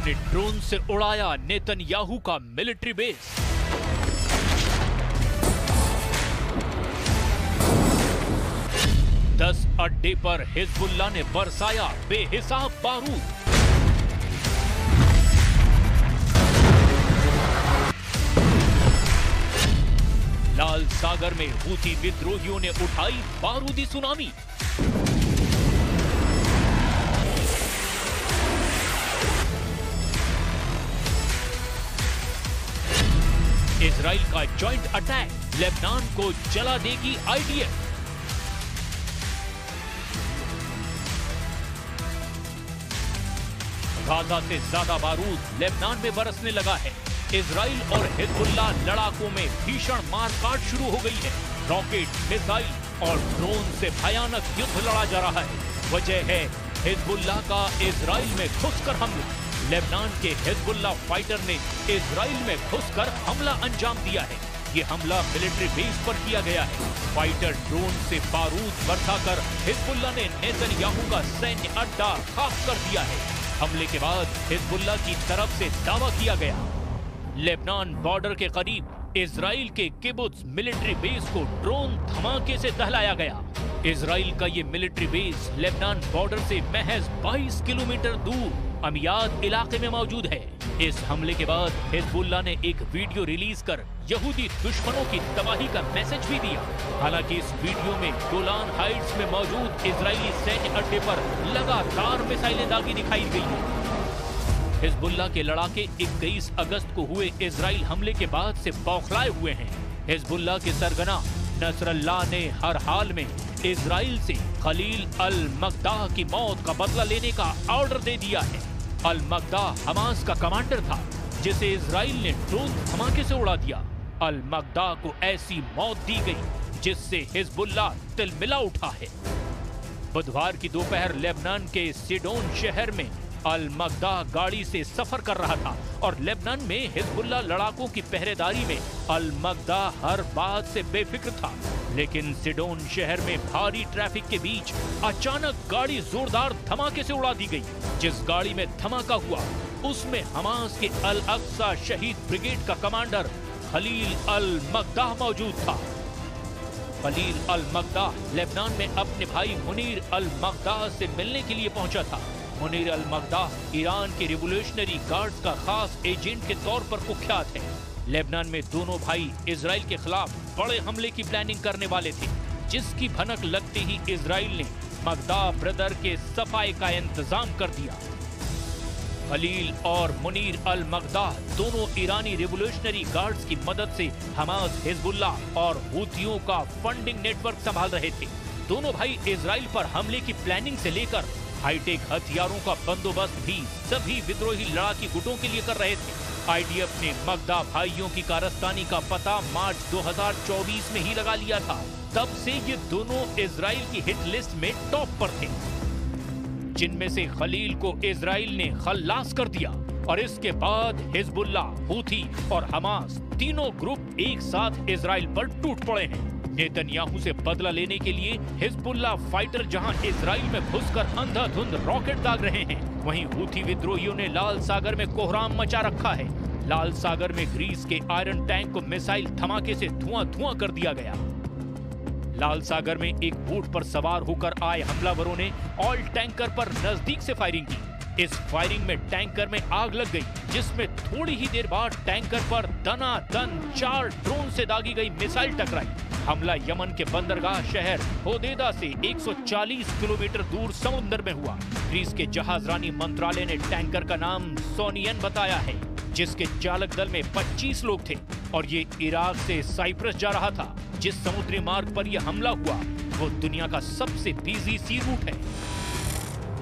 ने ड्रोन से उड़ाया नेतन्याहू का मिलिट्री बेस। दस अड्डे पर हिजबुल्लाह ने बरसाया बेहिसाब बारूद। लाल सागर में हूथी विद्रोहियों ने उठाई बारूदी सुनामी। इजराइल का जॉइंट अटैक, लेबनान को जला देगी आईडीएफ। गाजा से ज्यादा बारूद लेबनान में बरसने लगा है। इजराइल और हिजबुल्लाह लड़ाकों में भीषण मारकाट शुरू हो गई है। रॉकेट, मिसाइल और ड्रोन से भयानक युद्ध लड़ा जा रहा है। वजह है हिजबुल्लाह का इजराइल में घुसकर हमला। लेबनान के हिजबुल्लाह फाइटर ने इजराइल में घुसकर हमला अंजाम दिया है। ये हमला मिलिट्री बेस पर किया गया है। फाइटर ड्रोन से बारूद बरसाकर हिजबुल्लाह ने नेतन्याहू का सैन्य अड्डा खाक कर दिया है। हमले के बाद हिजबुल्लाह की तरफ से दावा किया गया, लेबनान बॉर्डर के करीब इजराइल के किबुत्ज मिलिट्री बेस को ड्रोन धमाके से दहलाया गया। इजराइल का ये मिलिट्री बेस लेबनान बॉर्डर से महज 22 किलोमीटर दूर अमियाद इलाके में मौजूद है। इस हमले के बाद हिजबुल्लाह ने एक वीडियो रिलीज कर यहूदी दुश्मनों की तबाही का मैसेज भी दिया। हालांकि इस वीडियो में गोलान हाइट्स में मौजूद इजरायली सैन्य अड्डे पर लगातार मिसाइलें दागी दिखाई गई हैं। हिजबुल्लाह के लड़ाके 21 अगस्त को हुए इजराइल हमले के बाद से बौखलाए हुए हैं। हिजबुल्लाह के सरगना नसरल्लाह ने हर हाल में इजराइल से खलील अल मकदाह की मौत का बदला लेने का ऑर्डर दे दिया है। अल मकदाह हमास का कमांडर था जिसे इजराइल ने ड्रोन धमाके से उड़ा दिया। अल मकदाह को ऐसी मौत दी गई जिससे हिजबुल्लाह तिलमिला उठा है। बुधवार की दोपहर लेबनान के सिडोन शहर में अल मकदाह गाड़ी से सफर कर रहा था और लेबनान में हिजबुल्लाह लड़ाकों की पहरेदारी में अल मकदाह हर बात से बेफिक्र था। लेकिन सिडोन शहर में भारी ट्रैफिक के बीच अचानक गाड़ी जोरदार धमाके से उड़ा दी गई। जिस गाड़ी में धमाका हुआ उसमें हमास के अल अक्सा शहीद ब्रिगेड का कमांडर खलील अल मकदाह मौजूद था। खलील अल मकदाह लेबनान में अपने भाई मुनीर अल मकदाह से मिलने के लिए पहुंचा था। मुनीर अल मकदाह ईरान के रिवोल्यूशनरी गार्ड्स का खास एजेंट के तौर पर कुख्यात है। लेबनान में दोनों भाई इजराइल के खिलाफ बड़े हमले की प्लानिंग करने वाले थे, जिसकी भनक लगते ही इजराइल ने मकदाह ब्रदर के सफाई का इंतजाम कर दिया। खलील और मुनीर अल मकदाह दोनों ईरानी रिवोल्यूशनरी गार्ड्स की मदद से हमास, हिजबुल्लाह और हूथियों का फंडिंग नेटवर्क संभाल रहे थे। दोनों भाई इजराइल पर हमले की प्लानिंग से लेकर हाईटेक हथियारों का बंदोबस्त भी सभी विद्रोही लड़ाकी गुटों के लिए कर रहे थे। आईडीएफ ने मकदाह भाइयों की कारस्तानी का पता मार्च 2024 में ही लगा लिया था। तब से ये दोनों इजराइल की हिट लिस्ट में टॉप पर थे, जिनमें से खलील को इजराइल ने खल्लास कर दिया और इसके बाद हिजबुल्लाह, हूथी और हमास तीनों ग्रुप एक साथ इजराइल पर टूट पड़े हैं। नेतन्याहू से बदला लेने के लिए हिजबुल्लाह फाइटर जहां इजराइल में घुसकर अंधाधुंध रॉकेट दाग रहे हैं, वहीं हूथी विद्रोहियों ने लाल सागर में कोहराम मचा रखा है। लाल सागर में ग्रीस के आयरन टैंक को मिसाइल धमाके से धुआं कर दिया गया। लाल सागर में एक बोट पर सवार होकर आए हमलावरों ने ऑयल टैंकर पर नजदीक से फायरिंग की। इस फायरिंग में टैंकर में आग लग गई, जिसमें थोड़ी ही देर बाद टैंकर पर दनादन 4 ड्रोन से दागी गई मिसाइल टकराई। हमला यमन के बंदरगाह शहर होदेदा से 140 किलोमीटर दूर समुद्र में हुआ। ग्रीस के जहाजरानी मंत्रालय ने टैंकर का नाम सोनियन बताया है, जिसके चालक दल में 25 लोग थे और ये इराक से साइप्रस जा रहा था। जिस समुद्री मार्ग पर यह हमला हुआ वो दुनिया का सबसे बिजी सी रूट है।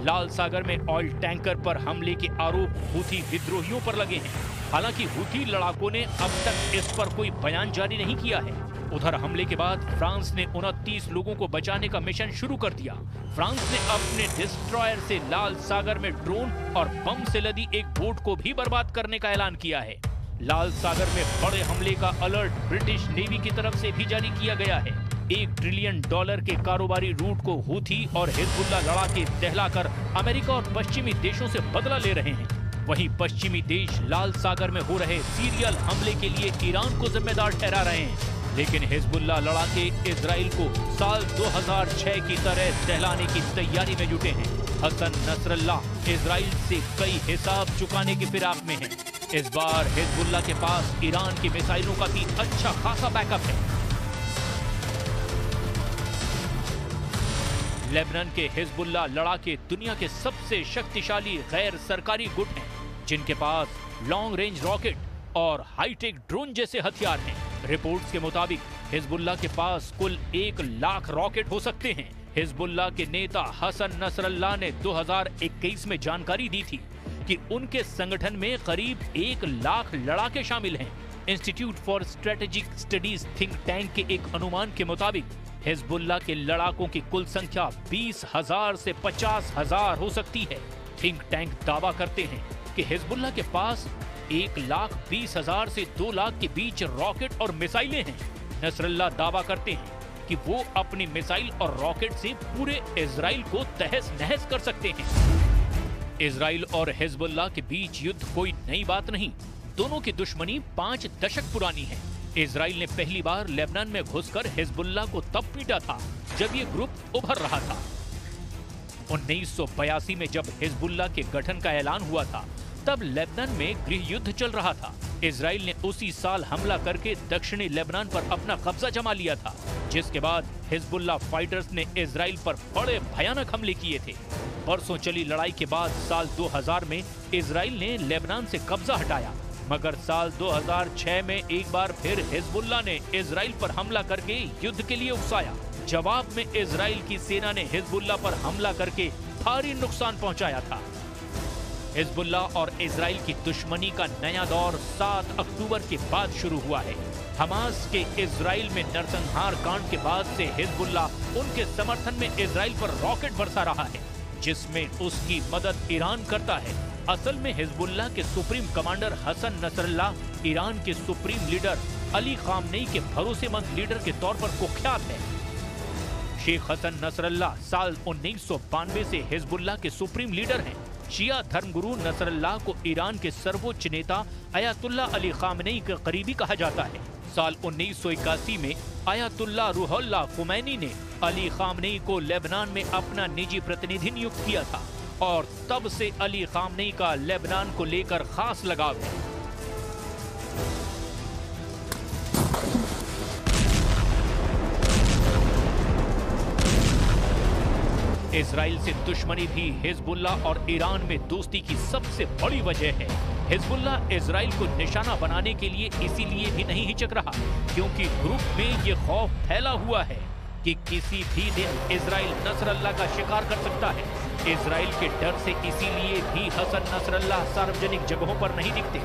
लाल सागर में ऑयल टैंकर पर हमले के आरोप हूथी विद्रोहियों पर लगे हैं। हालांकि हूथी लड़ाकों ने अब तक इस पर कोई बयान जारी नहीं किया है। उधर हमले के बाद फ्रांस ने 29 लोगों को बचाने का मिशन शुरू कर दिया। फ्रांस ने अपने डिस्ट्रॉयर से लाल सागर में ड्रोन और बम से लदी एक बोट को भी बर्बाद करने का ऐलान किया है। लाल सागर में बड़े हमले का अलर्ट ब्रिटिश नेवी की तरफ से भी जारी किया गया है। $1 ट्रिलियन के कारोबारी रूट को हूथी और हिजबुल्लाह लड़ाके दहलाकर अमेरिका और पश्चिमी देशों से बदला ले रहे हैं। वहीं पश्चिमी देश लाल सागर में हो रहे सीरियल हमले के लिए ईरान को जिम्मेदार ठहरा रहे हैं। लेकिन हिजबुल्लाह लड़ाके इजराइल को साल 2006 की तरह दहलाने की तैयारी में जुटे हैं। हसन नसरल्लाह इजराइल से कई हिसाब चुकाने की फिराक में है। इस बार हिजबुल्लाह के पास ईरान की मिसाइलों का भी अच्छा खासा बैकअप है। लेबनान के हिजबुल्लाह लड़ाके दुनिया के सबसे शक्तिशाली गैर सरकारी गुट हैं, जिनके पास लॉन्ग रेंज रॉकेट और हाईटेक ड्रोन जैसे हथियार हैं। रिपोर्ट्स के मुताबिक हिजबुल्लाह के पास कुल 1 लाख रॉकेट हो सकते हैं। हिजबुल्लाह के नेता हसन नसरल्लाह ने 2021 में जानकारी दी थी कि उनके संगठन में करीब 1 लाख लड़ाके शामिल हैं। Institute for strategic studies think tank के एक अनुमान के मुताबिक हिजबुल्लाह के लड़ाकों की कुल संख्या 20,000 से 50,000 हो सकती है। थिंक टैंक दावा करते हैं कि हिजबुल्लाह के पास 1,20,000 से 2 लाख के बीच रॉकेट और मिसाइलें हैं। नसरल्लाह दावा करते हैं कि वो अपनी मिसाइल और रॉकेट से पूरे इजराइल को तहस नहस कर सकते हैं। इजराइल और हिजबुल्लाह के बीच युद्ध कोई नई बात नहीं, दोनों की दुश्मनी 5 दशक पुरानी है। इजराइल ने पहली बार लेबनान में घुसकर हिजबुल्लाह को तब पीटा था जब ये ग्रुप उभर रहा था। 1982 में जब हिजबुल्लाह के गठन का ऐलान हुआ था, तब लेबनान में गृह युद्ध चल रहा था। इजराइल ने उसी साल हमला करके दक्षिणी लेबनान पर अपना कब्जा जमा लिया था, जिसके बाद हिजबुल्लाह फाइटर्स ने इजराइल पर बड़े भयानक हमले किए थे। बरसों चली लड़ाई के बाद साल 2000 में इजराइल ने लेबनान से कब्जा हटाया, मगर साल 2006 में एक बार फिर हिजबुल्लाह ने इजराइल पर हमला करके युद्ध के लिए उकसाया। जवाब में इजराइल की सेना ने हिजबुल्लाह पर हमला करके भारी नुकसान पहुंचाया था। हिजबुल्लाह और इजराइल की दुश्मनी का नया दौर 7 अक्टूबर के बाद शुरू हुआ है। हमास के इजराइल में नरसंहार कांड के बाद से हिजबुल्लाह उनके समर्थन में इजराइल पर रॉकेट बरसा रहा है, जिसमें उसकी मदद ईरान करता है। असल में हिजबुल्लाह के supreme commander Hassan Nasrallah Iran के सुप्रीम लीडर अली खामनेई के भरोसेमंद लीडर के तौर पर कुख्यात है। शेख हसन नसरल्लाह साल 1992 से हिजबुल्लाह के सुप्रीम लीडर हैं। शिया धर्मगुरु नसरल्लाह को ईरान के सर्वोच्च नेता अयातुल्लाह अली खामनेई के करीबी कहा जाता है। साल 1981 में अयातुल्लाह रूहुल्लाह खुमैनी ने अली खामनेई को लेबनान में अपना निजी प्रतिनिधि नियुक्त किया था और तब से अली खामनेई का लेबनान को लेकर खास लगाव है। इजराइल से दुश्मनी भी हिजबुल्लाह और ईरान में दोस्ती की सबसे बड़ी वजह है। हिजबुल्लाह इजराइल को निशाना बनाने के लिए इसीलिए भी नहीं हिचक रहा, क्योंकि ग्रुप में ये खौफ फैला हुआ है कि किसी भी दिन इजराइल नसरल्लाह का शिकार कर सकता है। इजराइल के डर से इसीलिए भी हसन नसरल्लाह सार्वजनिक जगहों पर नहीं दिखते।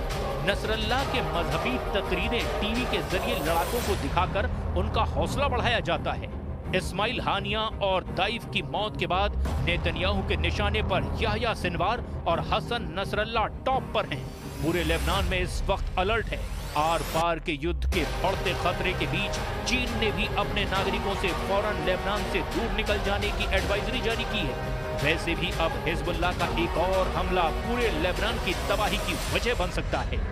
नसरल्लाह के मजहबी तकरीरें टीवी के जरिए लड़ाकों को दिखाकर उनका हौसला बढ़ाया जाता है। इस्माइल हानिया और दाइफ की मौत के बाद नेतन्याहू के निशाने पर याह्या सिनवार और हसन नसरल्लाह टॉप पर हैं। पूरे लेबनान में इस वक्त अलर्ट है। आर पार के युद्ध के बढ़ते खतरे के बीच चीन ने भी अपने नागरिकों से फौरन लेबनान से दूर निकल जाने की एडवाइजरी जारी की है। वैसे भी अब हिजबुल्लाह का एक और हमला पूरे लेबनान की तबाही की वजह बन सकता है।